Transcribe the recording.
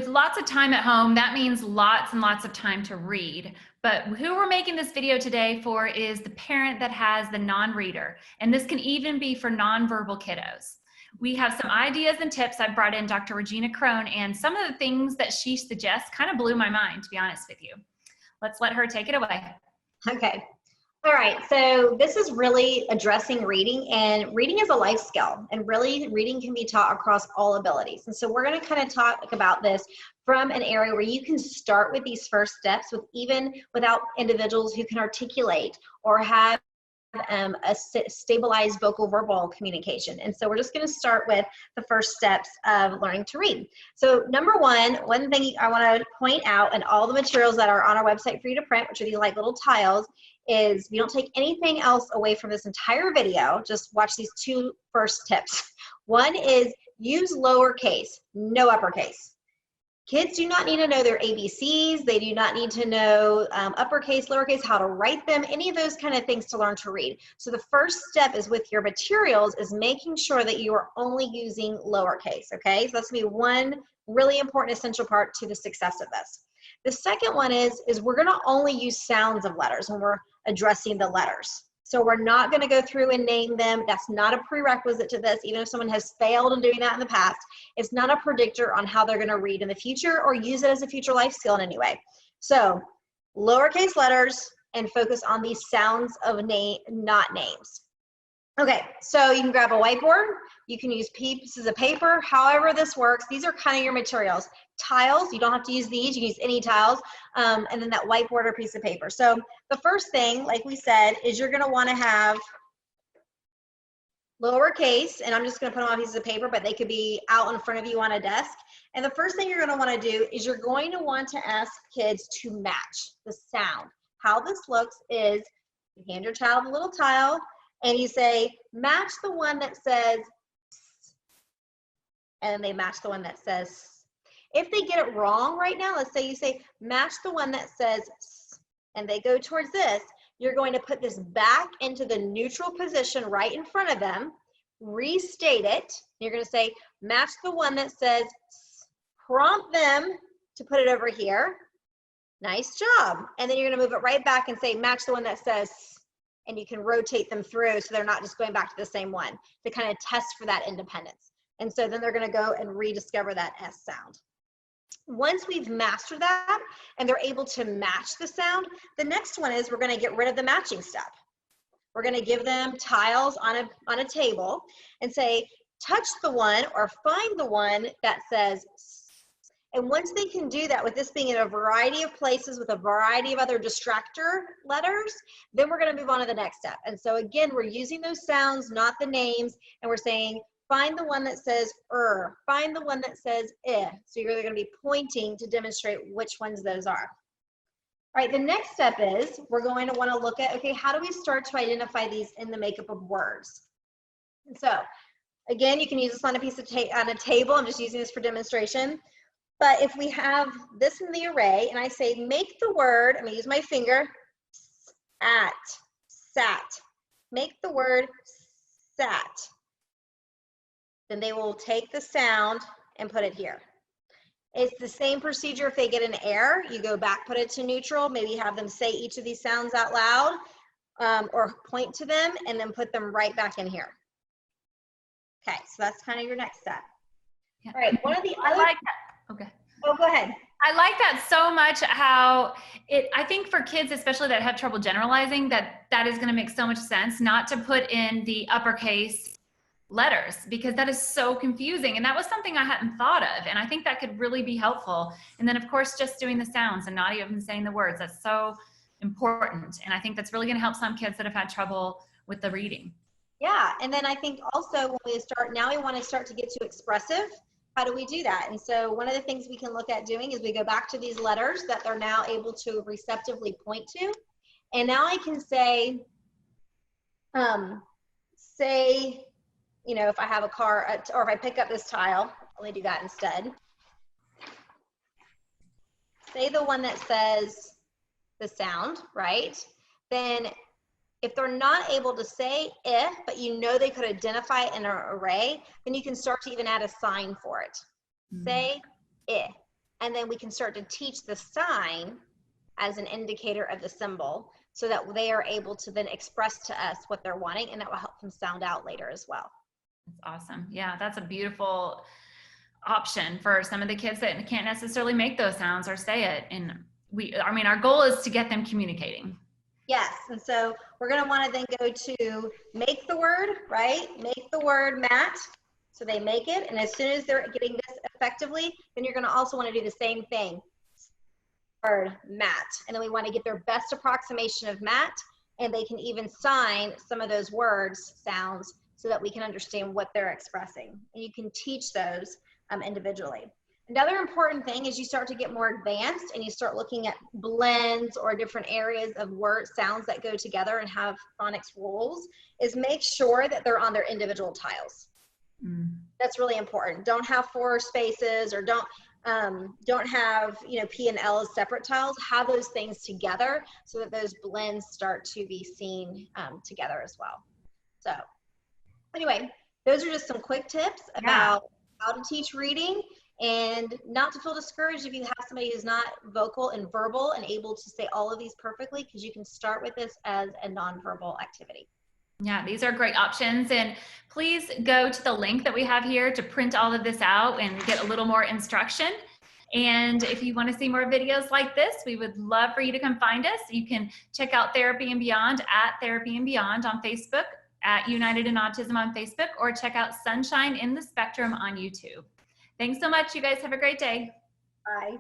with lots of time at home, that means lots and lots of time to read. But who we're making this video today for is the parent that has the non-reader. And this can even be for nonverbal kiddos. We have some ideas and tips. I brought in Dr. Regina Crone, and some of the things that she suggests kind of blew my mind, to be honest with you. Let's let her take it away. Okay. All right, so this is really addressing reading, and reading is a life skill, and really reading can be taught across all abilities. And so we're going to kind of talk about this from an area where you can start with these first steps with even without individuals who can articulate or have a stabilized vocal verbal communication. And so we're just going to start with the first steps of learning to read. So number one thing I want to point out, and all the materials that are on our website for you to print, which are these like little tiles, is you don't take anything else away from this entire video. Just watch these two first tips. One is use lowercase, no uppercase. Kids do not need to know their ABCs. They do not need to know uppercase, lowercase, how to write them, any of those kind of things to learn to read. So the first step is with your materials is making sure that you are only using lowercase, okay? So that's going to be one really important essential part to the success of this. The second one is we're going to only use sounds of letters when we're addressing the letters. So we're not going to go through and name them. That's not a prerequisite to this. Even if someone has failed in doing that in the past, it's not a predictor on how they're going to read in the future or use it as a future life skill in any way. So lowercase letters and focus on these sounds of name, not names. Okay, so you can grab a whiteboard. You can use pieces of paper, however this works. These are kind of your materials. Tiles, you don't have to use these, you can use any tiles, and then that whiteboard or piece of paper. So the first thing, like we said, is you're gonna wanna have lowercase, and I'm just gonna put them on pieces of paper, but they could be out in front of you on a desk. And the first thing you're gonna wanna do is you're going to want to ask kids to match the sound. How this looks is you hand your child a little tile, and you say, match the one that says, and then they match the one that says. If they get it wrong right now, let's say you say, match the one that says, and they go towards this, you're going to put this back into the neutral position right in front of them, restate it. You're going to say, match the one that says, prompt them to put it over here. Nice job. And then you're going to move it right back and say, match the one that says, and you can rotate them through so they're not just going back to the same one to kind of test for that independence. And so then they're going to go and rediscover that S sound. Once we've mastered that and they're able to match the sound, the next one is we're going to get rid of the matching step. We're going to give them tiles on a table and say, touch the one or find the one that says, and once they can do that with this being in a variety of places with a variety of other distractor letters, then we're going to move on to the next step. And so again, we're using those sounds, not the names, and we're saying, find the one that says find the one that says eh. So you're going to be pointing to demonstrate which ones those are. All right, the next step is we're going to want to look at, okay, how do we start to identify these in the makeup of words? And so again, you can use this on a piece of on a table. I'm just using this for demonstration. But if we have this in the array and I say, make the word, I'm going to use my finger, sat, make the word sat. Then they will take the sound and put it here. It's the same procedure if they get an error. You go back, put it to neutral, maybe have them say each of these sounds out loud or point to them and then put them right back in here. Okay, so that's kind of your next step. Yeah. All right, one of the other— I like that. Okay. Oh, go ahead. I like that so much, how I think for kids, especially that have trouble generalizing, that is going to make so much sense not to put in the uppercase letters, because that is so confusing. And that was something I hadn't thought of. And I think that could really be helpful. And then of course, just doing the sounds and not even saying the words, that's so important. And I think that's really going to help some kids that have had trouble with the reading. Yeah. And then I think also when we start, now we want to start to get to expressive. How do we do that? And so one of the things we can look at doing is we go back to these letters that they're now able to receptively point to. And now I can say, you know, if I have a car or if I pick up this tile, let me do that instead. Say the one that says the sound, right? Then if they're not able to say if, but you know they could identify it in an array, then you can start to even add a sign for it. Say if. and then we can start to teach the sign as an indicator of the symbol so that they are able to then express to us what they're wanting, and that will help them sound out later as well. That's awesome. Yeah, that's a beautiful option for some of the kids that can't necessarily make those sounds or say it. And I mean, our goal is to get them communicating. Yes, and so we're going to want to then go to make the word, right? Make the word mat. So they make it, and as soon as they're getting this effectively, then you're going to also want to do the same thing. Word mat, and then we want to get their best approximation of mat, and they can even sign some of those words sounds so that we can understand what they're expressing, and you can teach those individually. Another important thing is you start to get more advanced and you start looking at blends or different areas of word sounds that go together and have phonics rules, is make sure that they're on their individual tiles. That's really important. Don't have 4 spaces, or don't have, you know, P and L as separate tiles. Have those things together so that those blends start to be seen together as well. So anyway, those are just some quick tips about how to teach reading, and not to feel discouraged if you have somebody who's not vocal and verbal and able to say all of these perfectly, because you can start with this as a nonverbal activity. Yeah, these are great options. And please go to the link that we have here to print all of this out and get a little more instruction. And if you want to see more videos like this, we would love for you to come find us. You can check out Therapy and Beyond at Therapy and Beyond on Facebook, at United in Autism on Facebook, or check out Sunshine in the Spectrum on YouTube. Thanks so much. You guys have a great day. Bye.